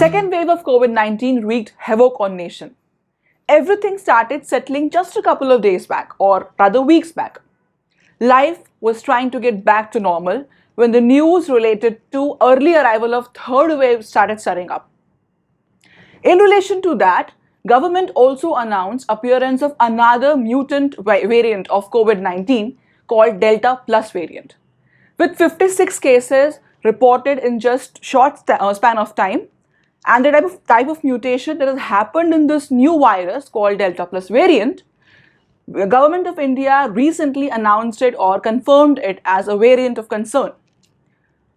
Second wave of COVID-19 wreaked havoc on nation. Everything started settling just a couple of days back, or rather weeks back. Life was trying to get back to normal when the news related to early arrival of third wave started stirring up. In relation to that, government also announced appearance of another mutant variant of COVID-19 called Delta Plus variant. With 56 cases reported in just short span of time, and the type of mutation that has happened in this new virus called Delta Plus variant, the government of India recently announced it or confirmed it as a variant of concern.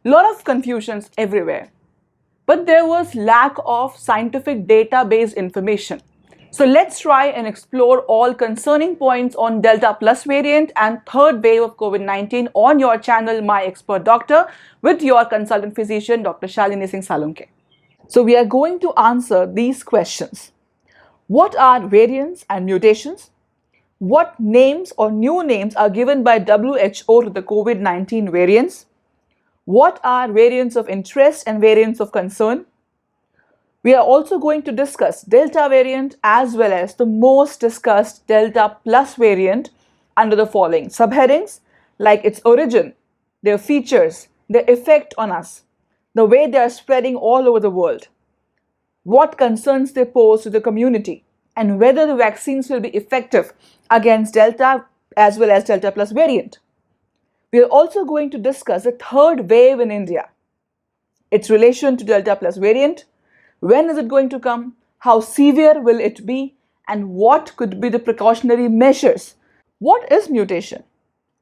Lot of confusions everywhere, but there was lack of scientific data-based information. So let's try and explore all concerning points on Delta Plus variant and third wave of COVID-19 on your channel, My Expert Doctor, with your consultant physician, Dr. Shalini Singh Salunke. So we are going to answer these questions. What are variants and mutations? What names or new names are given by WHO to the COVID-19 variants? What are variants of interest and variants of concern? We are also going to discuss Delta variant as well as the most discussed Delta Plus variant under the following subheadings, like its origin, their features, their effect on us, the way they are spreading all over the world, what concerns they pose to the community, and whether the vaccines will be effective against Delta as well as Delta Plus variant. We are also going to discuss the third wave in India, its relation to Delta Plus variant, when is it going to come, how severe will it be, and what could be the precautionary measures. What is mutation?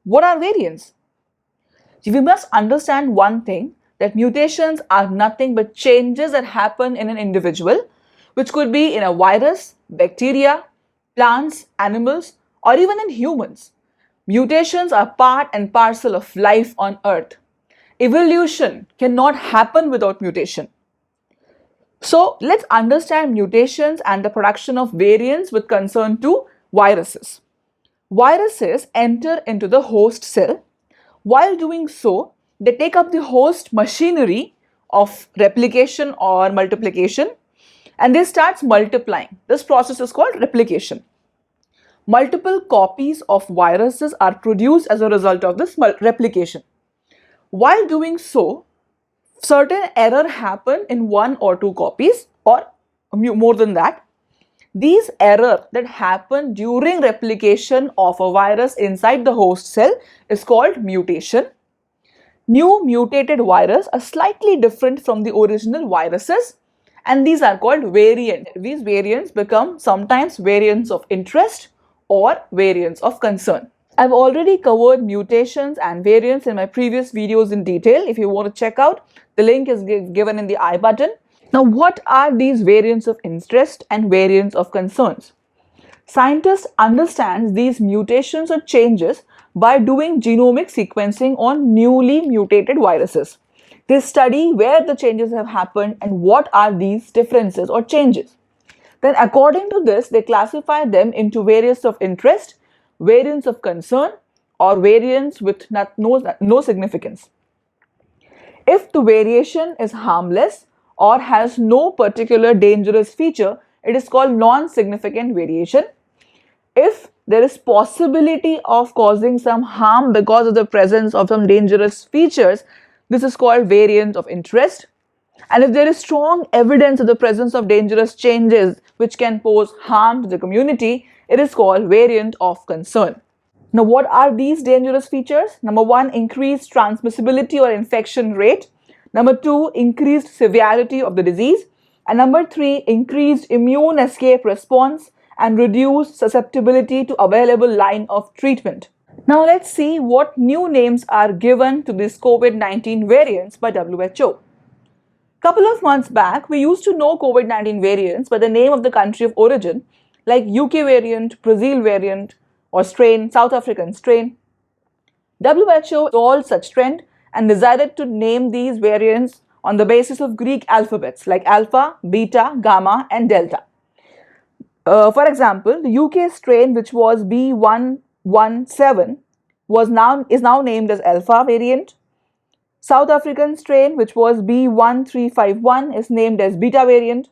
What are variants? We must understand one thing, that mutations are nothing but changes that happen in an individual, which could be in a virus, bacteria, plants, animals, or even in humans. Mutations are part and parcel of life on Earth. Evolution cannot happen without mutation. So let's understand mutations and the production of variants with concern to viruses. Viruses enter into the host cell. While doing so, they take up the host machinery of replication or multiplication, and they start multiplying. This process is called replication. Multiple copies of viruses are produced as a result of this replication. While doing so, certain error happen in one or two copies or more than that. These errors that happen during replication of a virus inside the host cell is called mutation. New mutated viruses are slightly different from the original viruses, and these are called variants. These variants become sometimes variants of interest or variants of concern. I've already covered mutations and variants in my previous videos in detail. If you want to check out, the link is given in the I button. Now, what are these variants of interest and variants of concerns? Scientists understand these mutations or changes by doing genomic sequencing on newly mutated viruses. They study where the changes have happened and what are these differences or changes. Then according to this, they classify them into variants of interest, variants of concern, or variants with no significance. If the variation is harmless or has no particular dangerous feature, it is called non-significant variation. If there is possibility of causing some harm because of the presence of some dangerous features, this is called variant of interest. And if there is strong evidence of the presence of dangerous changes which can pose harm to the community, it is called variant of concern. Now, what are these dangerous features? Number one, increased transmissibility or infection rate. Number two, increased severity of the disease. And number three, increased immune escape response and reduced susceptibility to available line of treatment. Now, let's see what new names are given to these COVID-19 variants by WHO. Couple of months back, we used to know COVID-19 variants by the name of the country of origin, like UK variant, Brazil variant, or strain, South African strain. WHO saw such trend and decided to name these variants on the basis of Greek alphabets like alpha, beta, gamma, and delta. For example, the UK strain, which was B117, is now named as alpha variant. South African strain, which was B1351, is named as beta variant.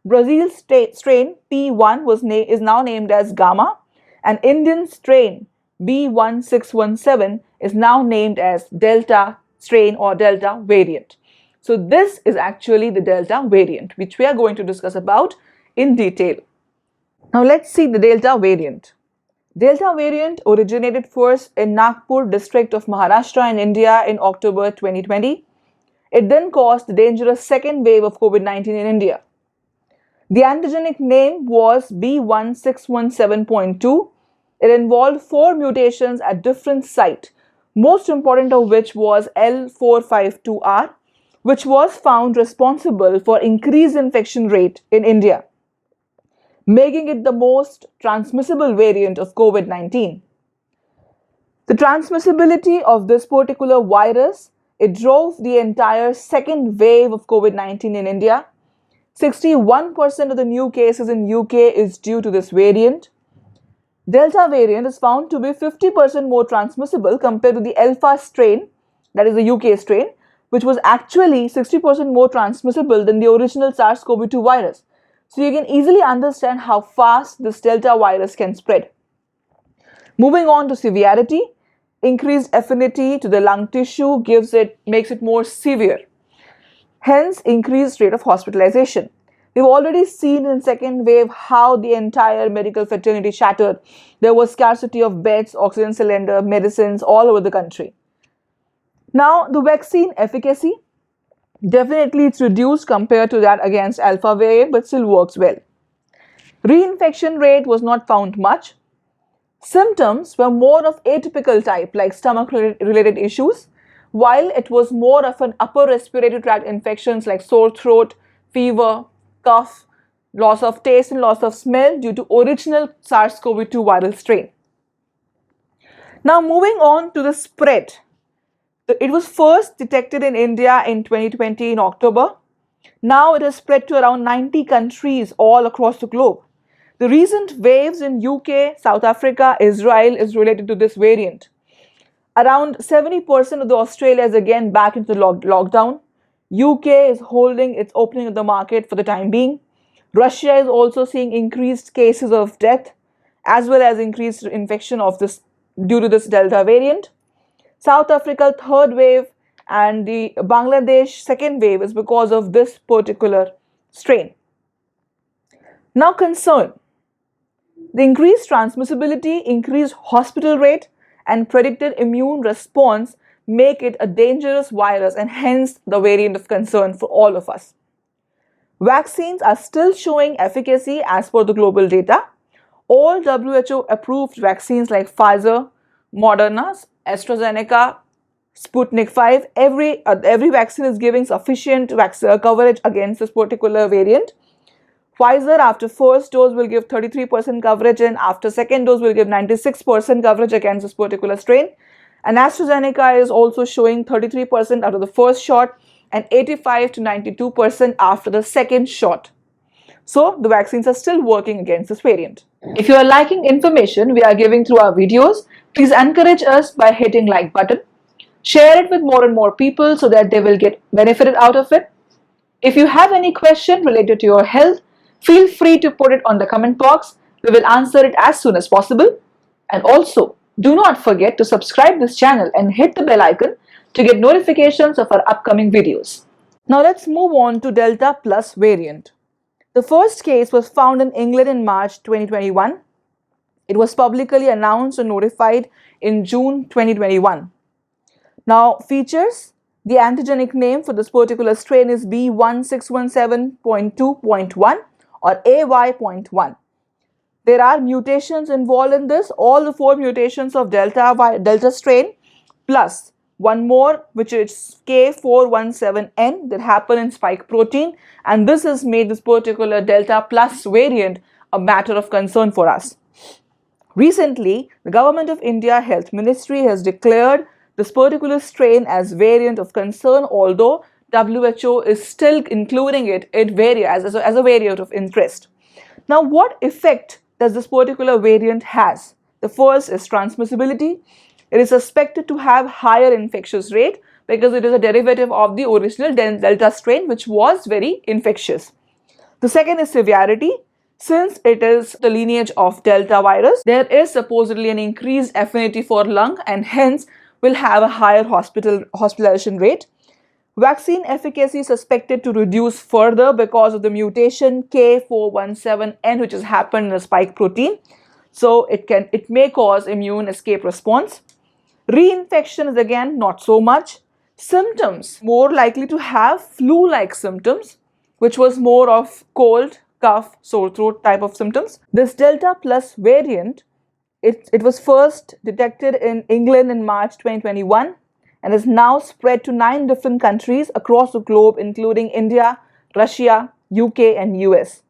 Brazil strain P1 is now named as gamma, and Indian strain B1617 is now named as delta strain or delta variant. So this is actually the delta variant, which we are going to discuss about in detail. Now let's see the delta variant. Delta variant originated first in Nagpur district of Maharashtra in India in October 2020. It then caused the dangerous second wave of COVID-19 in India. The antigenic name was B1617.2. It involved 4 mutations at different sites, most important of which was L452R, which was found responsible for increased infection rate in India, making it the most transmissible variant of COVID-19. The transmissibility of this particular virus, it drove the entire second wave of COVID-19 in India. 61% of the new cases in UK is due to this variant. Delta variant is found to be 50% more transmissible compared to the Alpha strain, that is the UK strain, which was actually 60% more transmissible than the original SARS-CoV-2 virus. So you can easily understand how fast this Delta virus can spread. Moving on to severity, increased affinity to the lung tissue makes it more severe. Hence, increased rate of hospitalization. We've already seen in second wave how the entire medical fraternity shattered. There was scarcity of beds, oxygen cylinder, medicines all over the country. Now, the vaccine efficacy, definitely it's reduced compared to that against Alpha variant, but still works well. Reinfection rate was not found much. Symptoms were more of atypical type like stomach related issues, while it was more of an upper respiratory tract infections like sore throat, fever, cough, loss of taste and loss of smell due to original SARS-CoV-2 viral strain. Now moving on to the spread. It was first detected in India in 2020 in October. Now it has spread to around 90 countries all across the globe. The recent waves in UK, South Africa, Israel is related to this variant. Around 70% of the Australia is again back into lockdown. UK is holding its opening of the market for the time being. Russia is also seeing increased cases of death as well as increased infection of this due to this Delta variant. South Africa third wave and the Bangladesh second wave is because of this particular strain. Now concern. The increased transmissibility, increased hospital rate and predicted immune response make it a dangerous virus and hence the variant of concern for all of us. Vaccines are still showing efficacy as per the global data. All WHO approved vaccines like Pfizer, Moderna, AstraZeneca, Sputnik 5, every vaccine is giving sufficient coverage against this particular variant. Pfizer after first dose will give 33% coverage and after second dose will give 96% coverage against this particular strain. And AstraZeneca is also showing 33% after the first shot and 85 to 92% after the second shot. So the vaccines are still working against this variant. If you are liking information we are giving through our videos, please encourage us by hitting like button. Share it with more and more people so that they will get benefited out of it. If you have any question related to your health, feel free to put it on the comment box. We will answer it as soon as possible. And also, do not forget to subscribe this channel and hit the bell icon to get notifications of our upcoming videos. Now let's move on to Delta Plus variant. The first case was found in England in March 2021. It was publicly announced and notified in June 2021. Now features, the antigenic name for this particular strain is B1617.2.1 or AY.1. There are mutations involved in this, all the 4 mutations of Delta strain plus one more which is K417N that happen in spike protein, and this has made this particular Delta Plus variant a matter of concern for us. Recently, the Government of India Health Ministry has declared this particular strain as variant of concern, although WHO is still including it as a variant of interest. Now, what effect does this particular variant has? The first is transmissibility. It is suspected to have higher infectious rate because it is a derivative of the original Delta strain, which was very infectious. The second is severity. Since it is the lineage of Delta virus, there is supposedly an increased affinity for lung and hence will have a higher hospitalization rate. Vaccine efficacy suspected to reduce further because of the mutation K417N, which has happened in the spike protein. So it may cause immune escape response. Reinfection is again not so much. Symptoms, more likely to have flu-like symptoms, which was more of cold, cough, sore throat type of symptoms. This Delta plus variant, it was first detected in England in March 2021 and is now spread to 9 different countries across the globe, including India, Russia, UK and US.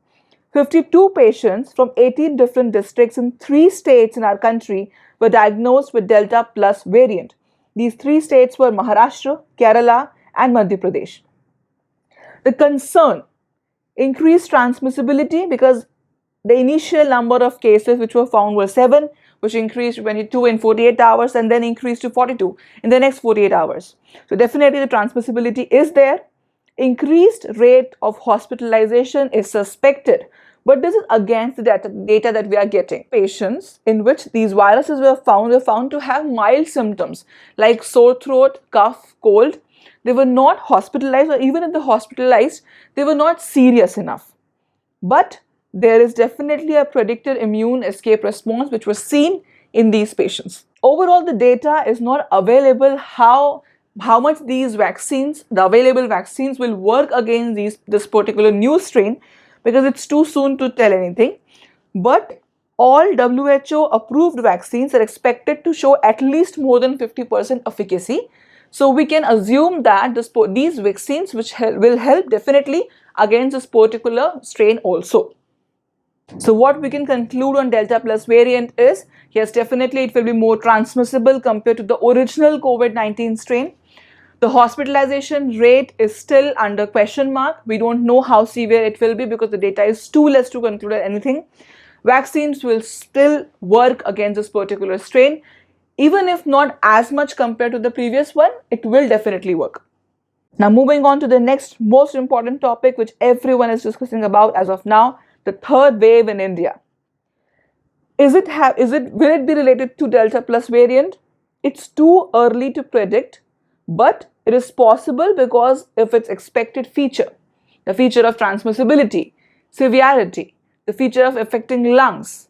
52 patients from 18 different districts in 3 states in our country were diagnosed with Delta plus variant. These 3 states were Maharashtra, Kerala and Madhya Pradesh. The concern, increased transmissibility, because the initial number of cases which were found were 7, which increased to 22 in 48 hours and then increased to 42 in the next 48 hours. So definitely the transmissibility is there. Increased rate of hospitalization is suspected, but this is against the data that we are getting. Patients in which these viruses were found to have mild symptoms like sore throat, cough, cold. They were not hospitalized, or even if they hospitalized, they were not serious enough. But there is definitely a predicted immune escape response which was seen in these patients. Overall, the data is not available how much these vaccines, the available vaccines, will work against this particular new strain, because it's too soon to tell anything. But all WHO approved vaccines are expected to show at least more than 50% efficacy. So we can assume that these vaccines will help definitely against this particular strain also. So what we can conclude on Delta plus variant is, yes, definitely it will be more transmissible compared to the original COVID-19 strain. The hospitalization rate is still under question mark. We don't know how severe it will be because the data is too less to conclude anything. Vaccines will still work against this particular strain. Even if not as much compared to the previous one, it will definitely work. Now moving on to the next most important topic which everyone is discussing about as of now, the third wave in India. Will it be related to Delta plus variant? It's too early to predict, but it is possible because of its expected feature, the feature of transmissibility, severity, the feature of affecting lungs.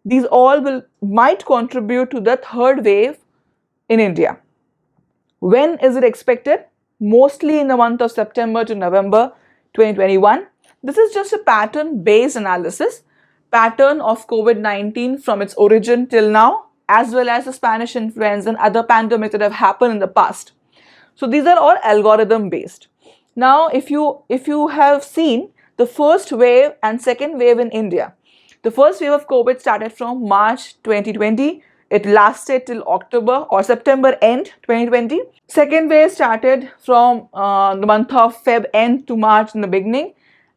These all might contribute to the third wave in India. When is it expected? Mostly in the month of September to November 2021. This is just a pattern-based analysis, pattern of COVID-19 from its origin till now, as well as the Spanish influenza and other pandemics that have happened in the past. So these are all algorithm-based. Now, if you have seen the first wave and second wave in India, the first wave of COVID started from March 2020. It lasted till October or September end 2020. Second wave started from the month of Feb end to March in the beginning,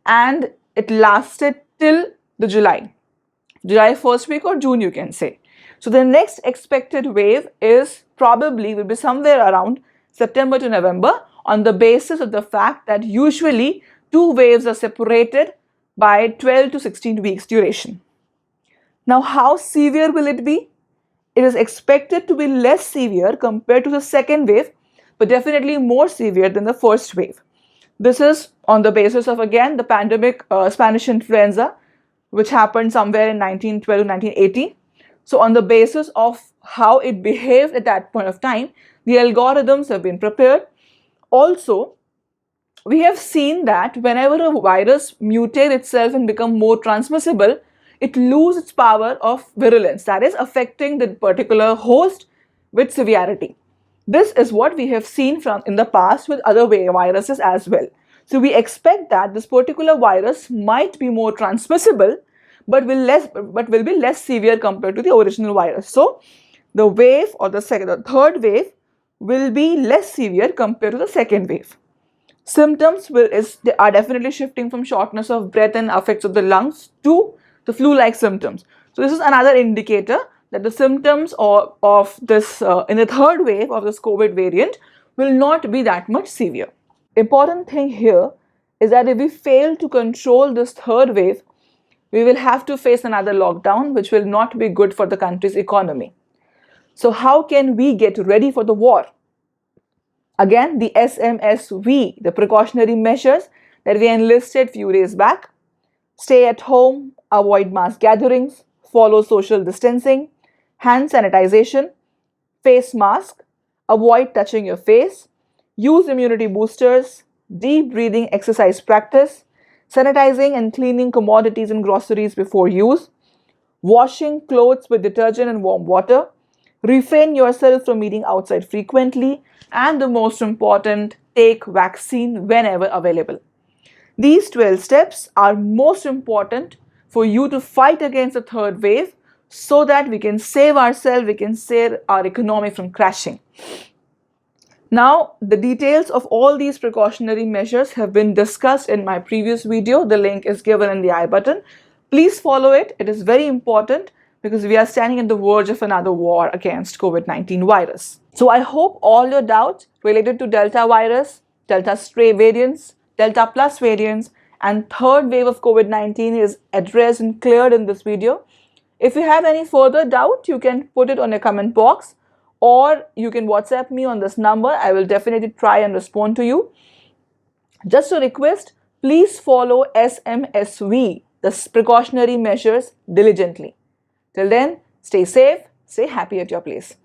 and it lasted till the July first week or June, you can say. So the next expected wave will be somewhere around September to November, on the basis of the fact that usually 2 waves are separated by 12 to 16 weeks duration. Now, how severe will it be? It is expected to be less severe compared to the second wave, but definitely more severe than the first wave. This is on the basis of, again, the pandemic Spanish influenza, which happened somewhere in 1912 to 1918. So on the basis of how it behaved at that point of time, the algorithms have been prepared. Also, we have seen that whenever a virus mutates itself and becomes more transmissible, it loses its power of virulence, that is affecting the particular host with severity. This is what we have seen in the past with other viruses as well. So we expect that this particular virus might be more transmissible, but will be less severe compared to the original virus. So the wave or the third wave will be less severe compared to the second wave. Symptoms are definitely shifting from shortness of breath and effects of the lungs to the flu-like symptoms. So this is another indicator that the symptoms of this in the third wave of this COVID variant will not be that much severe. Important thing here is that if we fail to control this third wave, we will have to face another lockdown, which will not be good for the country's economy. So how can we get ready for the war? Again, the SMSV, the precautionary measures that we enlisted few days back. Stay at home, avoid mass gatherings, follow social distancing, hand sanitization, face mask, avoid touching your face, use immunity boosters, deep breathing exercise practice, sanitizing and cleaning commodities and groceries before use, washing clothes with detergent and warm water, refrain yourself from eating outside frequently, and the most important, take vaccine whenever available. These 12 steps are most important for you to fight against the third wave so that we can save ourselves, we can save our economy from crashing. Now, the details of all these precautionary measures have been discussed in my previous video. The link is given in the I button. Please follow it. It is very important because we are standing at the verge of another war against COVID-19 virus. So I hope all your doubts related to Delta virus, Delta stray variants, Delta plus variants, and third wave of COVID-19 is addressed and cleared in this video. If you have any further doubt, you can put it on a comment box, or you can WhatsApp me on this number. I will definitely try and respond to you. Just a request, please follow SMSV, the precautionary measures, diligently. Till then, stay safe, stay happy at your place.